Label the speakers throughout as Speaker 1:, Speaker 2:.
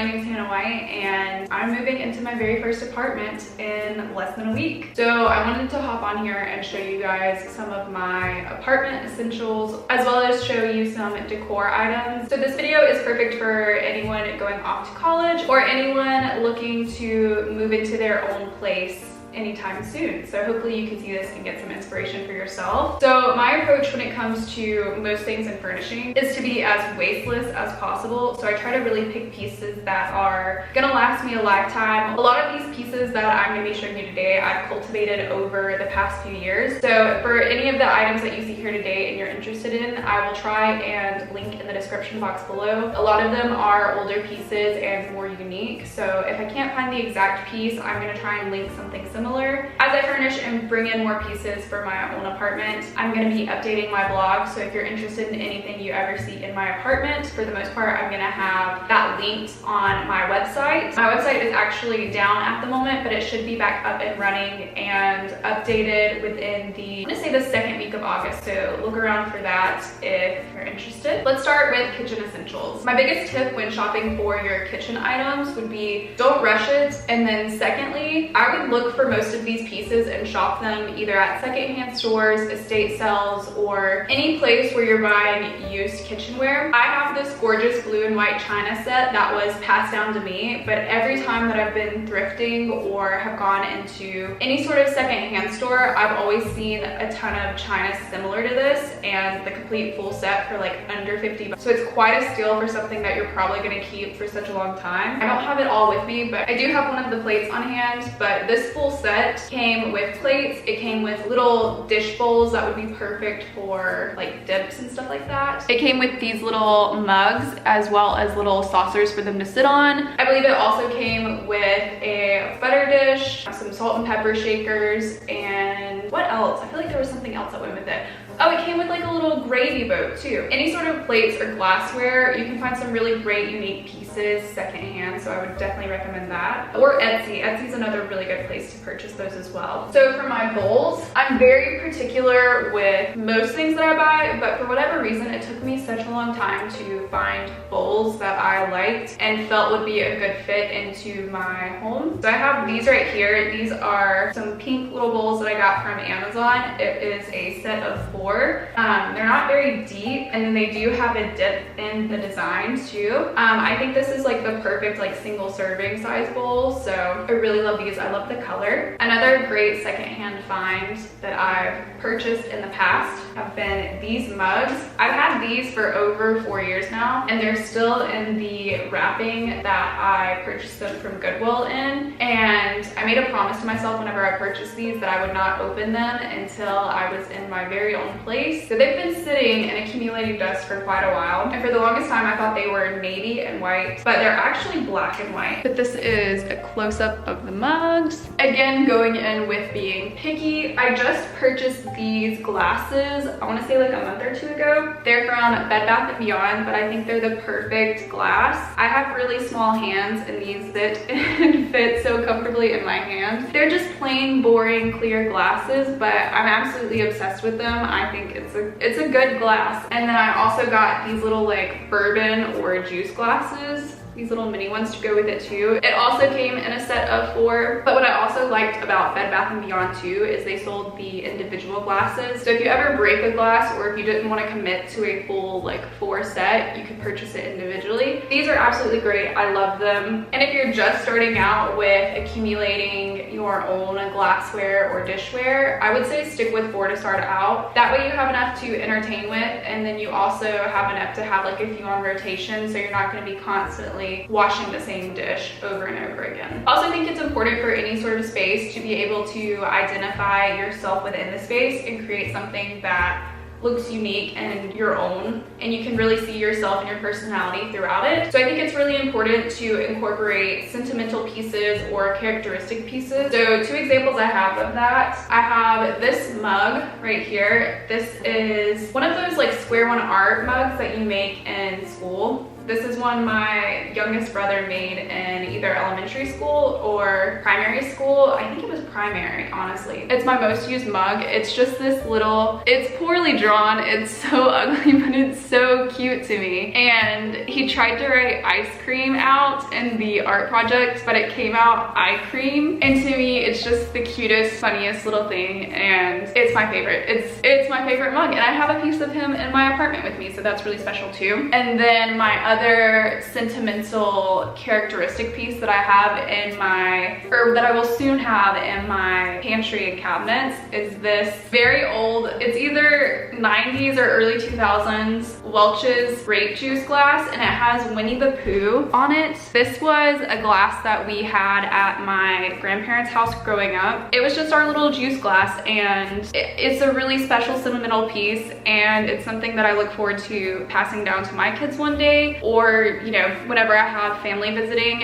Speaker 1: my name's Hannah White, and I'm moving into my very first apartment in less than a week. So I wanted to hop on here and show you guys some of my apartment essentials, as well as show you some decor items. So this video is perfect for anyone going off to college or anyone looking to move into their own place anytime soon. So hopefully you can see this and get some inspiration for yourself. So my approach when it comes to most things in furnishing is to be as wasteless as possible. So I try to really pick pieces that are gonna last me a lifetime. A lot of these pieces that I'm gonna be showing you today, I've cultivated over the past few years. So for any of the items that you see here today and you're interested in, I will try and link in the description box below. A lot of them are older pieces and more unique. So if I can't find the exact piece, I'm gonna try and link something similar. As I furnish and bring in more pieces for my own apartment, I'm going to be updating my blog. So if you're interested in anything you ever see in my apartment, for the most part, I'm going to have that linked on my website. My website is actually down at the moment, but it should be back up and running and updated within I'm going to say the second week of August. So look around for that if you're interested. Let's start with kitchen essentials. My biggest tip when shopping for your kitchen items would be don't rush it. And then secondly, I would look for most of these pieces and shop them either at secondhand stores, estate sales, or any place where you're buying used kitchenware. I have this gorgeous blue and white china set that was passed down to me, but every time that I've been thrifting or have gone into any sort of secondhand store, I've always seen a ton of china similar to this and the complete full set for like under 50 bucks. So it's quite a steal for something that you're probably gonna keep for such a long time. I don't have it all with me, but I do have one of the plates on hand. But this full set came with plates. It came with little dish bowls that would be perfect for like dips and stuff like that. It came with these little mugs as well as little saucers for them to sit on. I believe it also came with a butter dish, some salt and pepper shakers, and what else? I feel like there was something else that went with it. Oh, it came with like a little gravy boat too. Any sort of plates or glassware, you can find some really great unique pieces secondhand, so I would definitely recommend that. Or Etsy. Etsy's another really good place to purchase those as well. So for my bowls, I'm very particular with most things that I buy, but for whatever reason, it took me such a long time to find bowls that I liked and felt would be a good fit into my home. So I have these right here. These are some pink little bowls that I got from Amazon. It is a set of 4. They're not very deep, and then they do have a dip in the design too. I think this is like the perfect like single serving size bowl, so I really love these. I love the color. Another great secondhand find that I've purchased in the past have been these mugs. I've had these for over 4 years now, and they're still in the wrapping that I purchased them from Goodwill in. And I made a promise to myself whenever I purchased these that I would not open them until I was in my very own place. So they've been sitting and accumulating dust for quite a while. And for the longest time, I thought they were navy and white, but they're actually black and white. But this is a close-up of the mugs. Again, going in with being picky, I just purchased these glasses, I want to say like a month or 2 ago. They're from Bed Bath & Beyond, but I think they're the perfect glass. I have really small hands, and these sit and fit so comfortably in my hand. They're just plain, boring, clear glasses, but I'm absolutely obsessed with them. I think it's a good glass. And then I also got these little like bourbon or juice glasses, these little mini ones to go with it too. It also came in a set of 4, but what I also liked about Bed Bath & Beyond too is they sold the individual glasses. So if you ever break a glass, or if you didn't want to commit to a full like 4 set, you could purchase it individually. These are absolutely great. I love them. And if you're just starting out with accumulating your own glassware or dishware, I would say stick with 4 to start out. That way you have enough to entertain with, and then you also have enough to have like a few on rotation, so you're not going to be constantly washing the same dish over and over again. I also think it's important for any sort of space to be able to identify yourself within the space and create something that looks unique and your own, and you can really see yourself and your personality throughout it. So I think it's really important to incorporate sentimental pieces or characteristic pieces. So 2 examples I have of that. I have this mug right here. This is one of those like square one art mugs that you make in school. This is one my youngest brother made in either elementary school or primary school. I think it was primary, honestly. It's my most used mug. It's just this little, it's poorly drawn. It's so ugly, but it's so cute to me. And he tried to write ice cream out in the art project, but it came out eye cream. And to me, it's just the cutest, funniest little thing. And it's my favorite. It's my favorite mug. And I have a piece of him in my apartment with me, so that's really special too. And then my other sentimental characteristic piece that I have in my, or that I will soon have in my pantry and cabinets is this very old, it's either 90s or early 2000s Welch's grape juice glass, and it has Winnie the Pooh on it. This was a glass that we had at my grandparents' house growing up. It was just our little juice glass, and it's a really special sentimental piece, and it's something that I look forward to passing down to my kids one day, or, you know, whenever I have family visiting,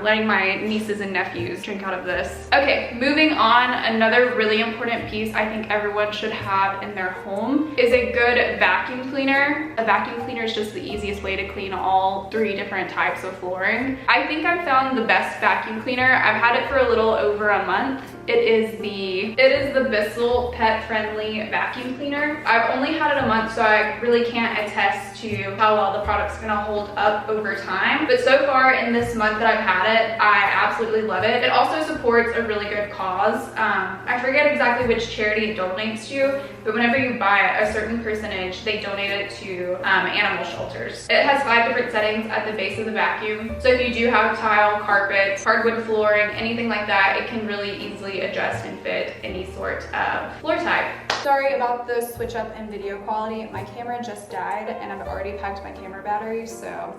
Speaker 1: letting my nieces and nephews drink out of this. Okay, moving on, another really important piece I think everyone should have in their home is a good vacuum cleaner. A vacuum cleaner is just the easiest way to clean all 3 different types of flooring. I think I've found the best vacuum cleaner. I've had it for a little over a month. It is the Bissell pet friendly vacuum cleaner. I've only had it a month, so I really can't attest to how well the product's gonna hold up over time. But so far in this month that I've had it, I absolutely love it. It also supports a really good cause. I forget exactly which charity it donates to, but whenever you buy it, a certain percentage, they donate it to animal shelters. It has 5 different settings at the base of the vacuum. So if you do have tile, carpet, hardwood flooring, anything like that, it can really easily adjust and fit any sort of floor type. Sorry about the switch up in video quality. My camera just died and I've already packed my camera battery, so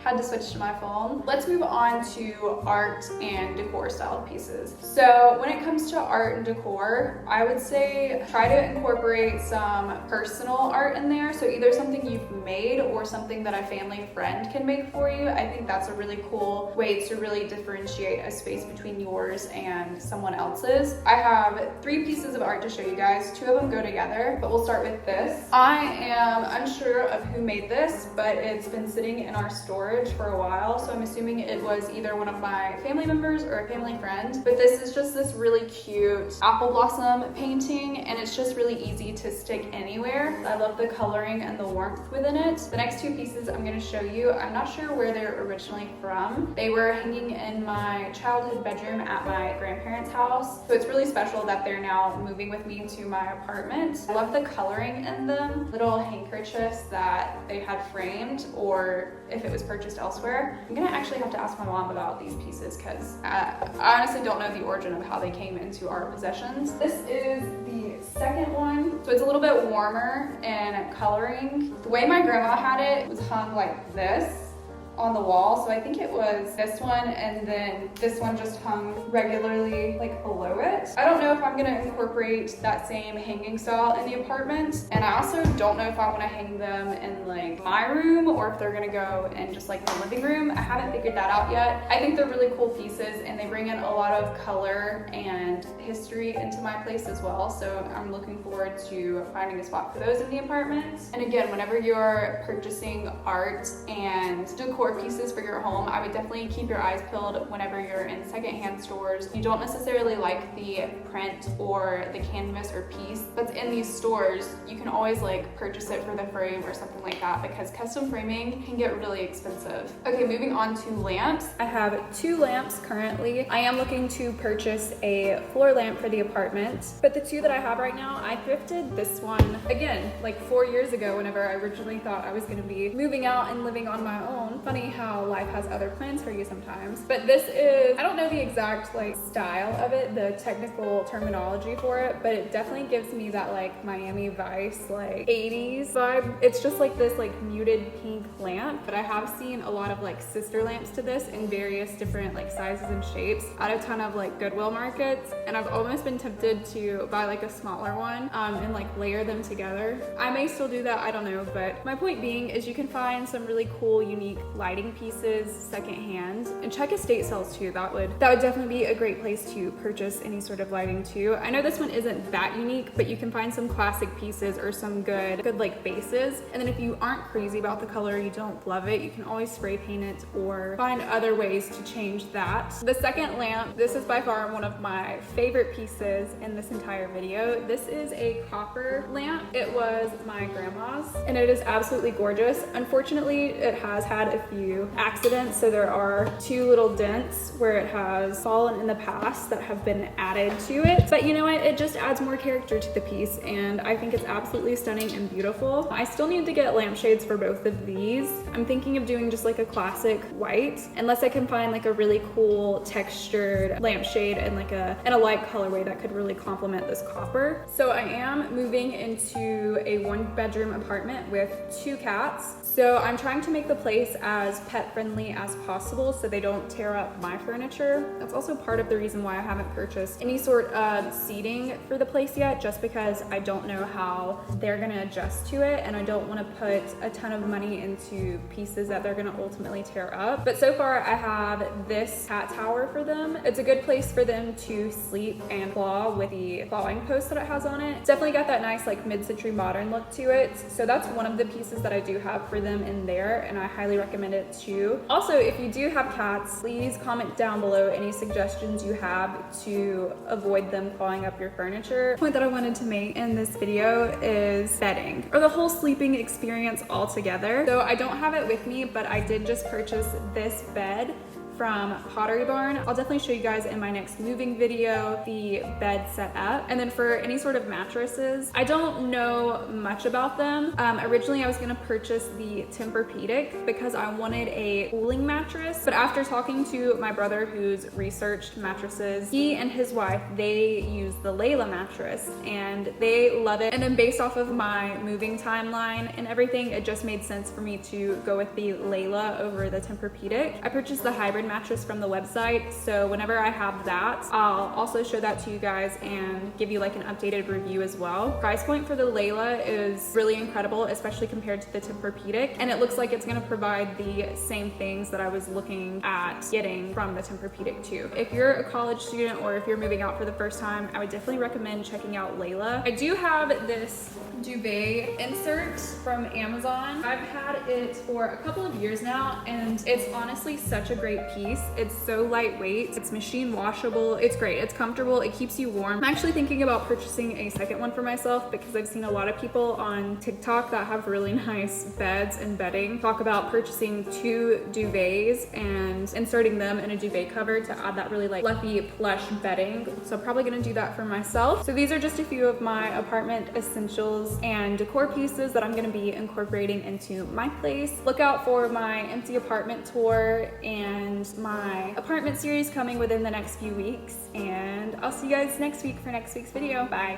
Speaker 1: had to switch to my phone. Let's move on to art and decor style pieces. So when it comes to art and decor, I would say try to incorporate some personal art in there. So either something you've made or something that a family friend can make for you. I think that's a really cool way to really differentiate a space between yours and someone else's. I have 3 pieces of art to show you guys. 2 of them go together, but we'll start with this. I am unsure of who made this, but it's been sitting in our storage for a while, so I'm assuming it was either one of my family members or a family friend. But this is just this really cute apple blossom painting, and it's just really easy to stick anywhere. I love the coloring and the warmth within it. The next 2 pieces I'm going to show you, I'm not sure where they're originally from. They were hanging in my childhood bedroom at my grandparents' house, so it's really special that they're now moving with me to my apartment. I love the coloring in them. Little handkerchiefs that they had framed, or if it was purchased elsewhere. I'm gonna actually have to ask my mom about these pieces because I honestly don't know the origin of how they came into our possessions. This is the second one. So it's a little bit warmer in coloring. The way my grandma had it was hung like this on the wall, so I think it was this one, and then this one just hung regularly like below it. I don't know if I'm gonna incorporate that same hanging style in the apartment, and I also don't know if I want to hang them in like my room or if they're gonna go in just like the living room. I haven't figured that out yet. I think they're really cool pieces, and they bring in a lot of color and history into my place as well, so I'm looking forward to finding a spot for those in the apartment. And again, whenever you're purchasing art and decor pieces for your home, I would definitely keep your eyes peeled whenever you're in secondhand stores. You don't necessarily like the print or the canvas or piece that's in these stores, you can always like purchase it for the frame or something like that, because custom framing can get really expensive. Okay, moving on to lamps. I have 2 lamps currently. I am looking to purchase a floor lamp for the apartment, but the 2 that I have right now, I thrifted this one again like 4 years ago whenever I originally thought I was going to be moving out and living on my own. Funny how life has other plans for you sometimes. But this is, I don't know the exact like style of it, the technical terminology for it, but it definitely gives me that like Miami Vice like 80s vibe. It's just like this like muted pink lamp, but I have seen a lot of like sister lamps to this in various different like sizes and shapes at a ton of like Goodwill markets, and I've almost been tempted to buy like a smaller one and like layer them together. I may still do that, I don't know, but my point being is you can find some really cool unique lighting pieces secondhand. And check estate sales too. That would definitely be a great place to purchase any sort of lighting too. I know this one isn't that unique, but you can find some classic pieces or some good like bases. And then if you aren't crazy about the color, you don't love it, you can always spray paint it or find other ways to change that. The second lamp, this is by far one of my favorite pieces in this entire video. This is a copper lamp. It was my grandma's and it is absolutely gorgeous. Unfortunately, it has had a few accidents, so there are 2 little dents where it has fallen in the past that have been added to it. But you know what? It just adds more character to the piece and I think it's absolutely stunning and beautiful. I still need to get lampshades for both of these. I'm thinking of doing just like a classic white, unless I can find like a really cool textured lampshade and like in a light colorway that could really complement this copper. So I am moving into a 1-bedroom apartment with 2 cats. So I'm trying to make the place as pet friendly as possible so they don't tear up my furniture. That's also part of the reason why I haven't purchased any sort of seating for the place yet, just because I don't know how they're gonna adjust to it and I don't wanna put a ton of money into pieces that they're gonna ultimately tear up. But so far I have this cat tower for them. It's a good place for them to sleep and claw with the clawing post that it has on it. It's definitely got that nice like mid-century modern look to it. So that's one of the pieces that I do have for them in there and I highly recommend it too. Also, if you do have cats, please comment down below any suggestions you have to avoid them clawing up your furniture. The point that I wanted to make in this video is bedding, or the whole sleeping experience altogether. So I don't have it with me, but I did just purchase this bed from Pottery Barn. I'll definitely show you guys in my next moving video the bed set up. And then for any sort of mattresses, I don't know much about them. Originally I was gonna purchase the Tempur-Pedic because I wanted a cooling mattress, but after talking to my brother who's researched mattresses, he and his wife, they use the Layla mattress and they love it. And then based off of my moving timeline and everything, it just made sense for me to go with the Layla over the Tempur-Pedic. I purchased the hybrid mattress from the website, so whenever I have that, I'll also show that to you guys and give you like an updated review as well. Price point for the Layla is really incredible, especially compared to the Tempur-Pedic, and it looks like it's gonna provide the same things that I was looking at getting from the Tempur-Pedic too. If you're a college student or if you're moving out for the first time, I would definitely recommend checking out Layla. I do have this duvet insert from Amazon. I've had it for a couple of years now and it's honestly such a great piece. It's so lightweight, it's machine washable, it's great, it's comfortable, it keeps you warm. I'm actually thinking about purchasing a second one for myself because I've seen a lot of people on TikTok that have really nice beds and bedding talk about purchasing 2 duvets and inserting them in a duvet cover to add that really like fluffy plush bedding. So I'm probably gonna do that for myself. So these are just a few of my apartment essentials and decor pieces that I'm gonna be incorporating into my place. Look out for my empty apartment tour and my apartment series coming within the next few weeks, and I'll see you guys next week for next week's video. Bye.